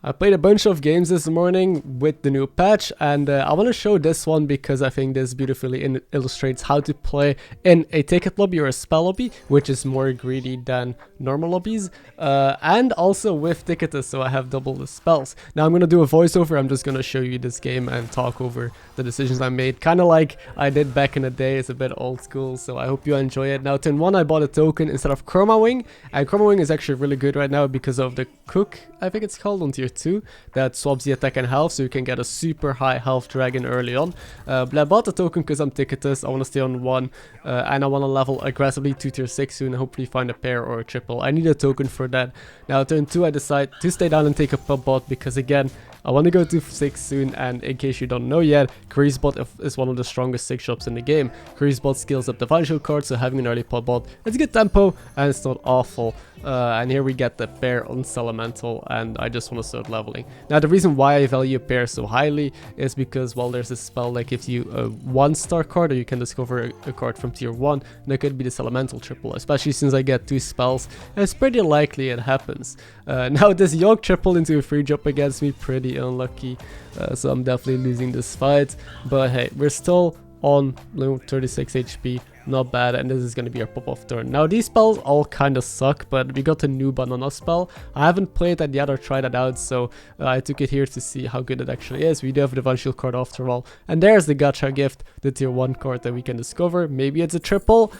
I played a bunch of games this morning with the new patch, and I want to show this one because I think this beautifully illustrates how to play in a ticket lobby or a spell lobby, which is more greedy than normal lobbies, and also with ticketus, so I have double the spells. Now I'm going to do a voiceover. I'm just going to show you this game and talk over the decisions I made, kind of like I did back in the day. It's a bit old school, so I hope you enjoy it. Now turn 1 I bought a token instead of Chroma Wing, and Chroma Wing is actually really good right now because of the cook, I think it's called, on tier 2 that swaps the attack and health, so you can get a super high health dragon early on. But I bought the token because I'm ticketus. I want to stay on 1, and I want to level aggressively to tier 6 soon and hopefully find a pair or a triple. I need a token for that. Now turn 2 I decide to stay down and take a pub bot because again I want to go to 6 soon, and in case you don't know yet, greasebot is one of the strongest 6 shops in the game. Greasebot scales up the Divine card, so having an early pub bot, it's good tempo and it's not awful. And here we get the pair on Elemental, and I just want to start leveling. Now the reason why I value a pair so highly is because, well, there's a spell that gives you a 1-star card, or you can discover a card from tier 1, and that could be this Elemental triple, especially since I get 2 spells, and it's pretty likely it happens. Now this Yogg triple into a free drop against me, pretty unlucky, so I'm definitely losing this fight, but hey, we're still on 36 HP, not bad, and this is going to be our pop-off turn. Now these spells all kind of suck, but we got a new banana spell. I haven't played that yet or tried that out, so I took it here to see how good it actually is. We do have the Divine Shield card after all, and there's the gacha gift, the tier 1 card that we can discover. Maybe it's a triple.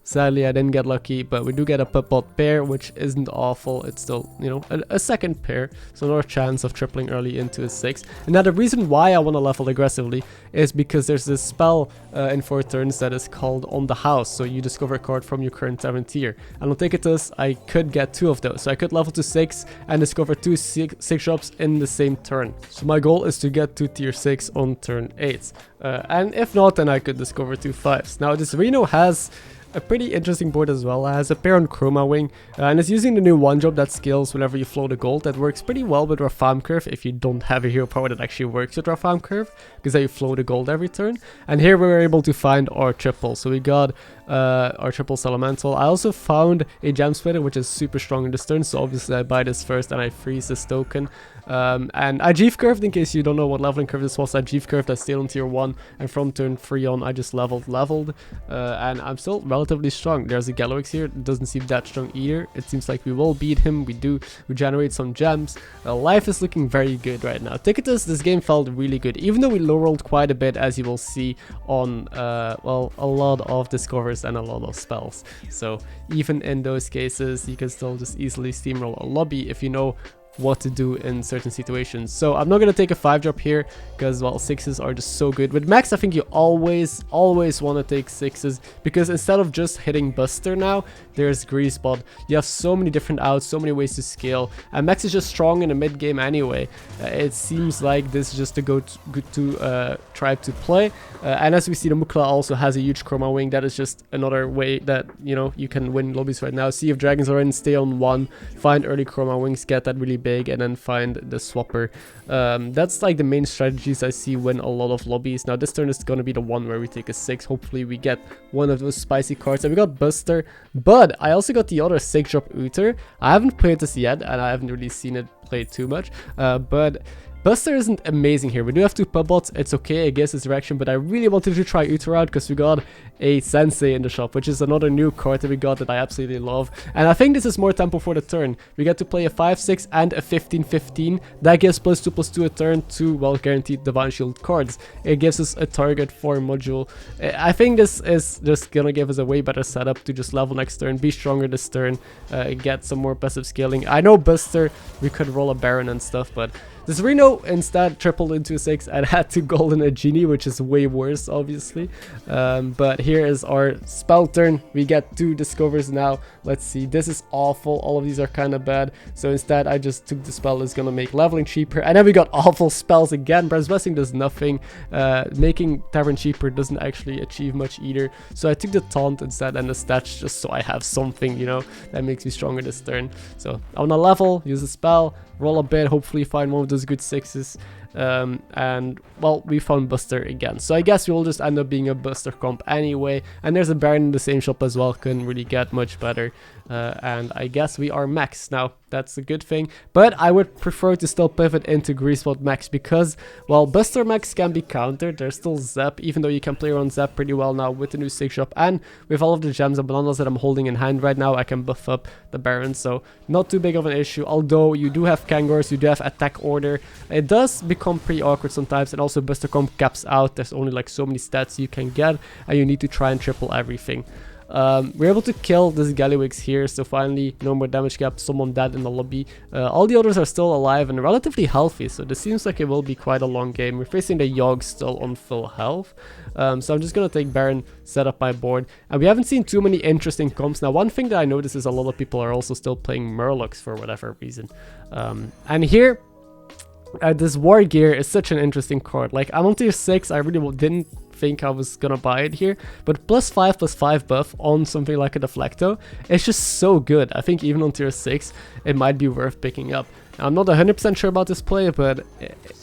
Sadly, I didn't get lucky, but we do get a pop-bot pair, which isn't awful. It's still, you know, a second pair, so another chance of tripling early into a 6. And now the reason why I want to level aggressively is because there's this spell in 4 turns that is called On the House, so you discover a card from your current 7th tier. And on ticketus, I could get 2 of those, so I could level to 6 and discover 2 6 shops in the same turn. So my goal is to get to tier 6 on turn 8. And if not, then I could discover 2 5s. Now this Reno has a pretty interesting board as well. It has a pair on Chroma Wing, and it's using the new 1-drop that scales whenever you flow the gold. That works pretty well with our farm curve if you don't have a hero power that actually works with our farm curve, because then you flow the gold every turn. And here we were able to find our triple, so we got our triple elemental. I also found a gem splitter, which is super strong in this turn, so obviously I buy this first and I freeze this token. And I G curved, in case you don't know what leveling curve this was. I G curved, I stayed on tier 1, and from turn 3 on I just leveled, and I'm still relatively strong. There's a Gallowix here, it doesn't seem that strong either. It seems like we will beat him. We do regenerate some gems. Life is looking very good right now. Ticketus, this game felt really good, even though we low rolled quite a bit, as you will see on well, a lot of discovers and a lot of spells. So even in those cases, you can still just easily steamroll a lobby if you know what to do in certain situations. So I'm not gonna take a 5-drop here because, well, 6s are just so good. With Max, I think you always want to take 6s, because instead of just hitting Buster now, there's Greasebot. You have so many different outs, so many ways to scale, and Max is just strong in the mid game anyway. It seems like this is just a good to tribe to play, and as we see, the Mukla also has a huge Chroma Wing. That is just another way that, you know, you can win lobbies right now. See if dragons are in, stay on 1, find early Chroma Wings, get that really big, and then find the swapper. That's like the main strategies I see win a lot of lobbies. Now this turn is going to be the one where we take a 6. Hopefully we get one of those spicy cards. And we got Buster, but I also got the other 6-drop Uther. I haven't played this yet, and I haven't really seen it played too much, but Buster isn't amazing here. We do have 2 pub bots. It's okay, I guess it's reaction, but I really wanted to try Uther out because we got a Sensei in the shop, which is another new card that we got that I absolutely love. And I think this is more tempo for the turn. We get to play a 5-6 and a 15-15. That gives +2/+2 a turn to, well, guaranteed Divine Shield cards. It gives us a target for module. I think this is just gonna give us a way better setup to just level next turn, be stronger this turn, get some more passive scaling. I know Buster, we could roll a Baron and stuff, but this Reno instead tripled into a 6 and had 2 gold and a genie, which is way worse, obviously. But here is our spell turn. We get 2 discovers now. Let's see, this is awful. All of these are kind of bad. So instead, I just took the spell that's gonna make leveling cheaper. And then we got awful spells again. Brass Blessing does nothing. Making Tavern cheaper doesn't actually achieve much either. So I took the taunt instead and the stats, just so I have something, you know, that makes me stronger this turn. So I wanna level, use a spell, roll a bit, hopefully find one of those good 6s, and well, we found Buster again, so I guess we'll just end up being a Buster comp anyway. And there's a Baron in the same shop as well, couldn't really get much better. And I guess we are Mechs now. That's a good thing, but I would prefer to still pivot into greasebot Mechs because, well, Buster Mechs can be countered. There's still Zep, even though you can play around Zep pretty well now with the new Sig shop, and with all of the gems and bananas that I'm holding in hand right now, I can buff up the Baron, so not too big of an issue. Although you do have Kangors, you do have attack order, it does become pretty awkward sometimes, and also Buster comp caps out. There's only like so many stats you can get, and you need to try and triple everything. We're able to kill this Gallywix here, so finally no more damage cap, someone dead in the lobby. All the others are still alive and relatively healthy, so this seems like it will be quite a long game. We're facing the Yogg still on full health, so I'm just gonna take Baron, set up my board, and we haven't seen too many interesting comps. Now, one thing that I noticed is a lot of people are also still playing Murlocs for whatever reason, and here this War Gear is such an interesting card. Like, I'm on tier 6, I really didn't think I was gonna buy it here, but +5/+5 buff on something like a Deflecto, it's just so good. I think even on tier 6 it might be worth picking up. Now, I'm not 100% sure about this play, but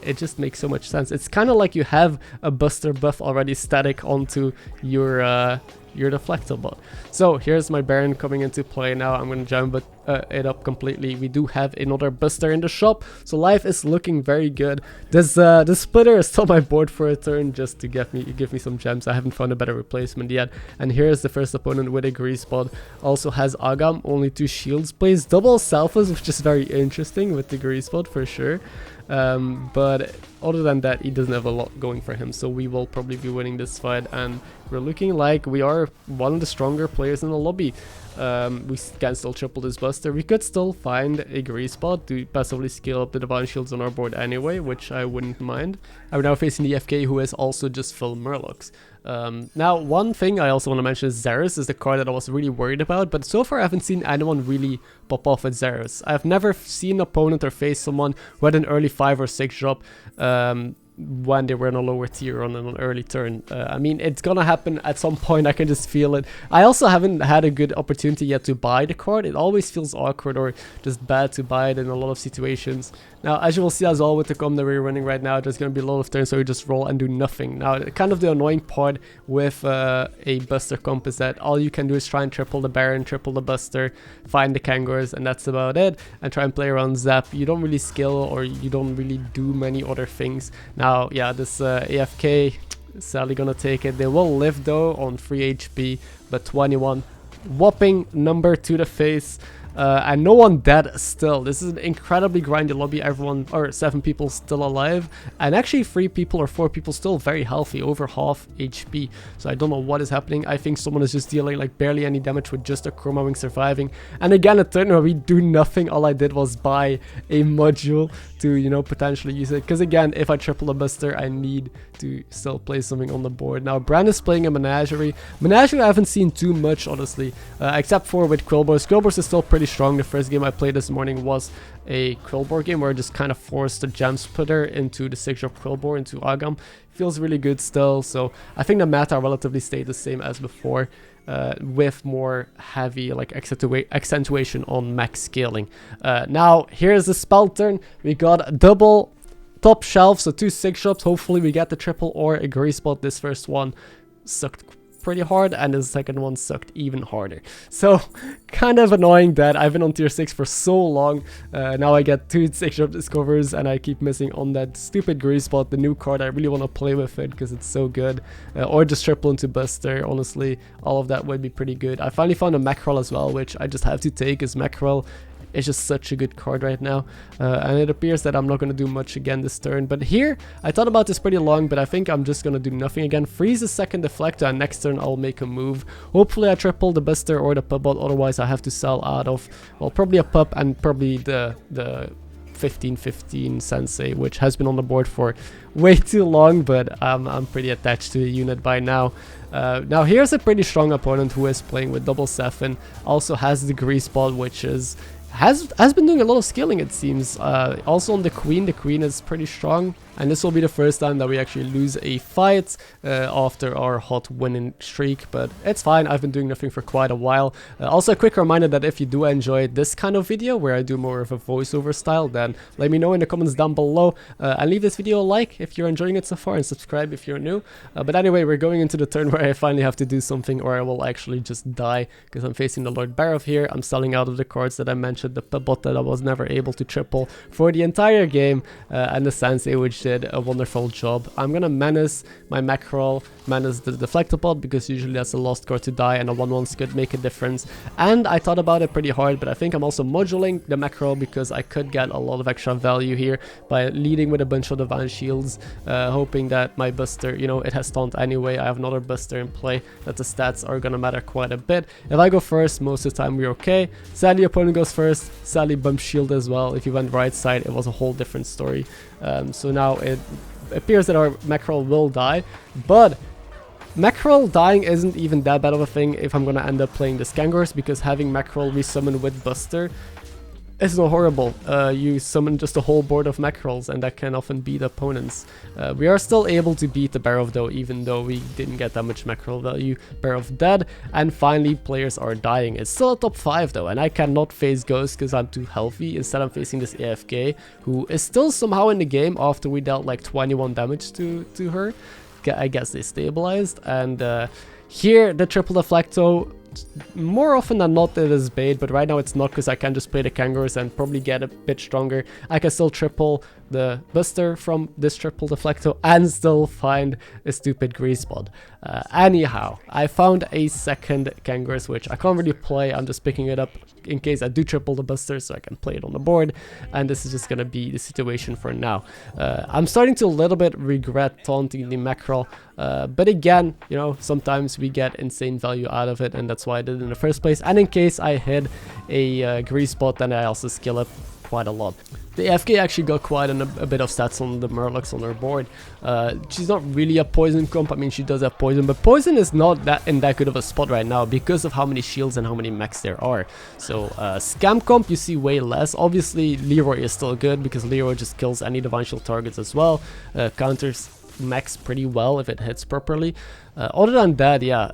it just makes so much sense. It's kind of like you have a Buster buff already static onto your Deflecto bot. So here's my Baron coming into play now. I'm gonna jam it up completely. We do have another Buster in the shop, so life is looking very good. This Splitter is still my board for a turn just to give me some gems. I haven't found a better replacement yet. And here's the first opponent with a greasebot. Also has Agam, only 2 shields, plays double Salvas, which is very interesting with the greasebot for sure. But other than that, he doesn't have a lot going for him, so we will probably be winning this fight, and we're looking like we are one of the stronger players in the lobby. We can still triple this Buster. We could still find a greasebot to passively scale up the Divine Shields on our board anyway, which I wouldn't mind. I'm now facing the FK, who is also just full Murlocs. Now, one thing I also want to mention is Savjz is the card that I was really worried about, but so far I haven't seen anyone really pop off with Savjz. I've never seen an opponent or faced someone who had an early 5 or 6 drop when they were in a lower tier on an early turn. I mean, it's gonna happen at some point, I can just feel it. I also haven't had a good opportunity yet to buy the card. It always feels awkward or just bad to buy it in a lot of situations. Now, as you will see as well with the comp that we're running right now, there's going to be a lot of turns where we just roll and do nothing. Now, kind of the annoying part with a Buster comp is that all you can do is try and triple the Baron, triple the Buster, find the Kangors, and that's about it, and try and play around Zap. You don't really skill or you don't really do many other things. Now, yeah, this AFK is sadly going to take it. They will live though on 3 HP, but 21. Whopping number to the face. And no one dead still. This is an incredibly grindy lobby. Everyone, or 7 people still alive, and actually 3 people or 4 people still very healthy, over half HP. So I don't know what is happening. I think someone is just dealing like barely any damage with just a Chroma Wing surviving. And again, a turn where we do nothing. All I did was buy a module to, you know, potentially use it, because again, if I triple a Buster, I need to still play something on the board. Now, Brand is playing a Menagerie. Menagerie I haven't seen too much, honestly, except for with Quillbors. Quillbors is still pretty strong. The first game I played this morning was a Quillbor game where I just kind of forced the Gem Splitter into the Sig Drop Quillbor into Agam. Feels really good still, so I think the meta relatively stayed the same as before, with more heavy like accentuation on max scaling. Now, here's the spell turn. We got a double top shelf, so 2 Sig shops. Hopefully we get the triple or a greasebot. This first one sucked pretty hard, and the second one sucked even harder. So kind of annoying that I've been on tier 6 for so long. Now I get 2 Sig shop discovers and I keep missing on that stupid greasebot, the new card. I really want to play with it because it's so good, or just triple into Buster. Honestly, all of that would be pretty good. I finally found a Mackerel as well, which I just have to take, as Mackerel is just such a good card right now, and it appears that I'm not going to do much again this turn. But here, I thought about this pretty long, but I think I'm just going to do nothing again. Freeze the second Deflector, and next turn I'll make a move. Hopefully I triple the Buster or the Pubbot, otherwise I have to sell out of, well, probably a Pup and probably the 15/15 Sensei, which has been on the board for way too long, but I'm pretty attached to the unit by now. Now here's a pretty strong opponent who is playing with double Sephin, also has the greasebot, which has been doing a lot of scaling, it seems. Also on the Queen is pretty strong. and this will be the first time that we actually lose a fight after our hot winning streak, but it's fine. I've been doing nothing for quite a while. Also a quick reminder that if you do enjoy this kind of video where I do more of a voiceover style, then let me know in the comments down below, and leave this video a like if you're enjoying it so far, and subscribe if you're new. But anyway, we're going into the turn where I finally have to do something or I will actually just die, because I'm facing the Lord Barov here. I'm selling out of the cards that I mentioned, the bot that I was never able to triple for the entire game, and the Sensei, which did a wonderful job. I'm gonna menace my mackerel, menace the Deflectobot, because usually that's a lost card to die, and a 1/1 could make a difference. And I thought about it pretty hard, but I think I'm also moduling the mackerel because I could get a lot of extra value here by leading with a bunch of Divine Shields, hoping that my Buster, you know, it has taunt anyway. I have another Buster in play, that the stats are gonna matter quite a bit. If I go first, most of the time we're okay. Sadly, opponent goes first. Sadly, bump shield as well. If you went right side, it was a whole different story. So now it appears that our mackerel will die, but mackerel dying isn't even that bad of a thing if I'm gonna end up playing the Skangors, because having mackerel resummon with Buster is not horrible. You summon just a whole board of mackerels, and that can often beat opponents. We are still able to beat the Barov though, even though we didn't get that much mackerel value. Barov dead, and finally players are dying. It's still a top 5 though, and I cannot face Ghost because I'm too healthy. Instead I'm facing this AFK, who is still somehow in the game after we dealt like 21 damage to her. I guess they stabilized, and here the triple Deflecto, more often than not it is bait, but right now it's not, because I can just play the Kangaroos and probably get a bit stronger. I can still triple the Buster from this triple Deflecto and still find a stupid greasebot. Anyhow, I found a second Kangaroos, which I can't really play. I'm just picking it up in case I do triple the Buster so I can play it on the board, and this is just gonna be the situation for now. I'm starting to a little bit regret taunting the mackerel, but again, you know, sometimes we get insane value out of it, and that's why I did it in the first place. And in case I hit a greasebot, then I also skill up quite a lot. The FK actually got quite a bit of stats on the Murlocs on her board. She's not really a poison comp. I mean, she does have poison, but poison is not in that good of a spot right now because of how many shields and how many mechs there are. So scam comp you see way less. Obviously Leroy is still good because Leroy just kills any Divine Shield targets as well. Counters mechs pretty well if it hits properly. Other than that, yeah,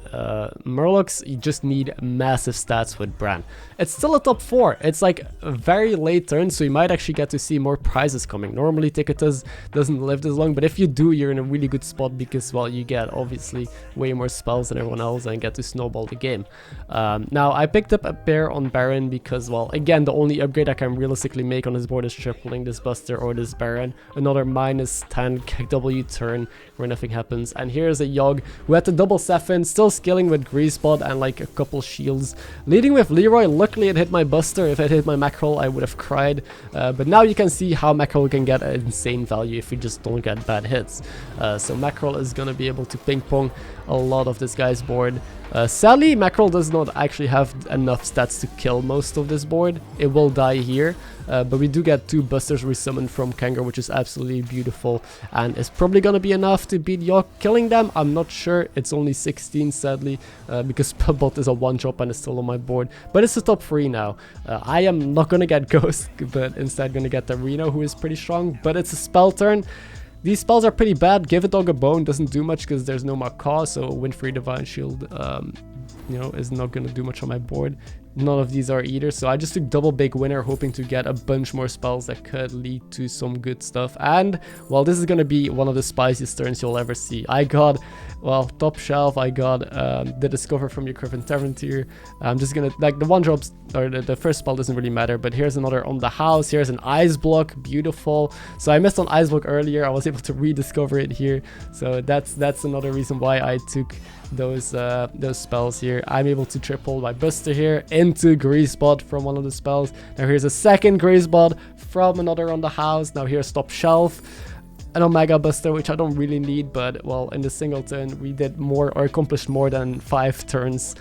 Murlocs, you just need massive stats with Bran. It's still a top 4. It's like a very late turn, so you might actually get to see more prizes coming. Normally Ticketus doesn't live this long, but if you do, you're in a really good spot because, well, you get obviously way more spells than everyone else and get to snowball the game. Now, I picked up a pair on Baron because, well, again, the only upgrade I can realistically make on this board is tripling this Buster or this Baron. Another minus 10 KW turn where nothing happens. And here's a Yogg who had the double Sephon, still skilling with greasebot and like a couple shields. Leading with Leroy, luckily it hit my Buster. If it hit my mackerel, I would have cried. But now you can see how mackerel can get an insane value if we just don't get bad hits. So mackerel is gonna be able to ping pong a lot of this guy's board. Sadly, mackerel does not actually have enough stats to kill most of this board. It will die here, but we do get 2 Busters resummoned from Kangaroo, which is absolutely beautiful, and it's probably gonna be enough to beat Yogg. Killing them, I'm not sure. It's only 16, sadly, because Bot is a 1-drop and it's still on my board, but it's a top 3 now. I am not gonna get Ghost, but instead gonna get the Reno, who is pretty strong, but it's a spell turn. These spells are pretty bad. Give a Dog a Bone doesn't do much because there's no Macaw, so Windfree Divine Shield, you know, is not going to do much on my board. None of these are either, so I just took double big winner, hoping to get a bunch more spells that could lead to some good stuff. And, well, this is going to be one of the spiciest turns you'll ever see. I got, well, top shelf, I got the Discover from your Curvin Tavern tier. I'm just going to, like, the 1-drops, or the first spell doesn't really matter, but here's another on the house. Here's an Ice Block, beautiful. So I missed on Ice Block earlier, I was able to rediscover it here. So that's another reason why I took those spells here. I'm able to triple my Buster here into greasebot from one of the spells. Now here's a second greasebot from another on the house. Now here's top shelf, an Omega Buster, which I don't really need, but, well, in the single turn we did more, or accomplished more than 5 turns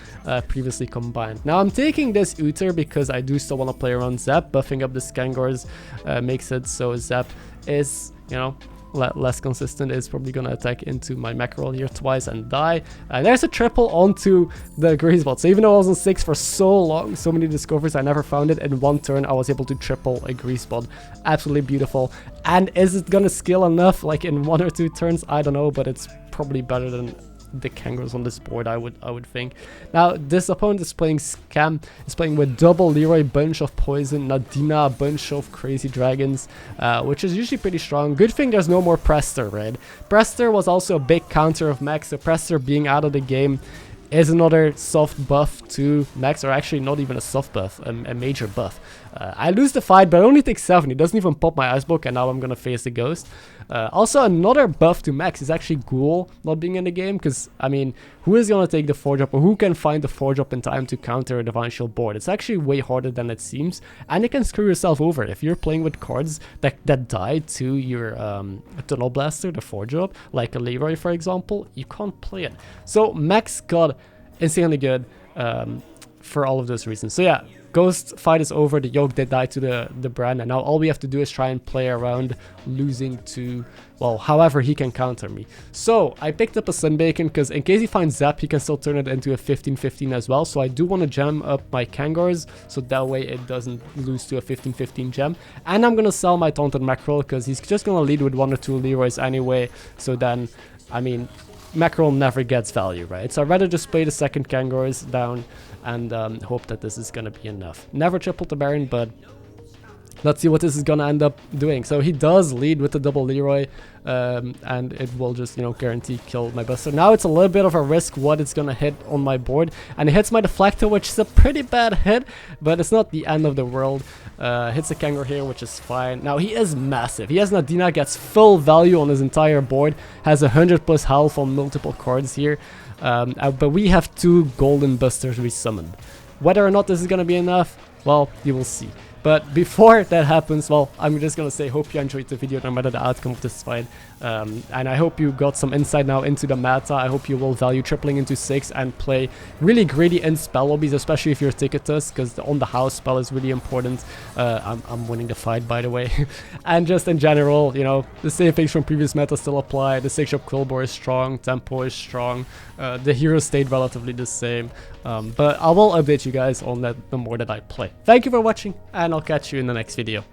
previously combined. Now I'm taking this Uther because I do still want to play around Zap. Buffing up the Skangors makes it so Zap is, you know, less consistent is probably gonna attack into my Mech roll here twice and die. And there's a triple onto the greasebot. So even though I was on 6 for so long, so many discoveries, I never found it. In one turn, I was able to triple a greasebot. Absolutely beautiful. And is it gonna skill enough, like in 1 or 2 turns? I don't know, but it's probably better than the kangaroos on this board, I would think. Now this opponent is playing Scam, is playing with double Leroy, bunch of poison, Nadina, a bunch of crazy dragons, which is usually pretty strong. Good thing there's no more Prester, right? Prester was also a big counter of Mech, so Prester being out of the game is another soft buff to Mechs, or actually not even a soft buff, a major buff. I lose the fight, but it only takes 7. He doesn't even pop my Icebook, and now I'm gonna face the Ghost. Also, another buff to Mechs is actually Ghoul not being in the game, because, I mean, who is gonna take the 4-drop, or who can find the 4-drop in time to counter a Divine Shield board? It's actually way harder than it seems, and you can screw yourself over. If you're playing with cards that die to your Tunnel Blaster, the 4-drop, like a Leroy, for example, you can't play it. So, Mechs got insanely good for all of those reasons. So yeah, Ghost fight is over. The Yoke did die to the Brand, and now all we have to do is try and play around losing to, well, however he can counter me. So I picked up a Sunbacon because in case he finds Zap, he can still turn it into a 15-15 as well. So I do want to jam up my Kangaroos, so that way it doesn't lose to a 15-15 gem. And I'm gonna sell my Taunted Mackerel because he's just gonna lead with 1 or 2 Leroys anyway. So then, I mean, Mackerel never gets value, right? So I'd rather just play the second Kangaroos down and hope that this is gonna be enough. Never triple the Baron, but let's see what this is gonna end up doing. So he does lead with the double Leroy, and it will just, you know, guarantee kill my Buster. Now it's a little bit of a risk what it's gonna hit on my board, and it hits my Deflector, which is a pretty bad hit, but it's not the end of the world. Hits a Kangaroo here, which is fine. Now he is massive. He has Nadina, gets full value on his entire board, has 100+ health on multiple cards here, but we have 2 golden Busters we summoned. Whether or not this is gonna be enough, well, you will see. But before that happens, well, I'm just gonna say hope you enjoyed the video no matter the outcome of this fight. And I hope you got some insight now into the meta. I hope you will value tripling into 6 and play really greedy in spell lobbies, especially if you're Ticketus, because on the house spell is really important. I'm winning the fight, by the way. And just in general, you know, the same things from previous meta still apply. The 6-drop Quillbore is strong, Tempo is strong, the heroes stayed relatively the same. But I will update you guys on that the more that I play. Thank you for watching, and I'll catch you in the next video.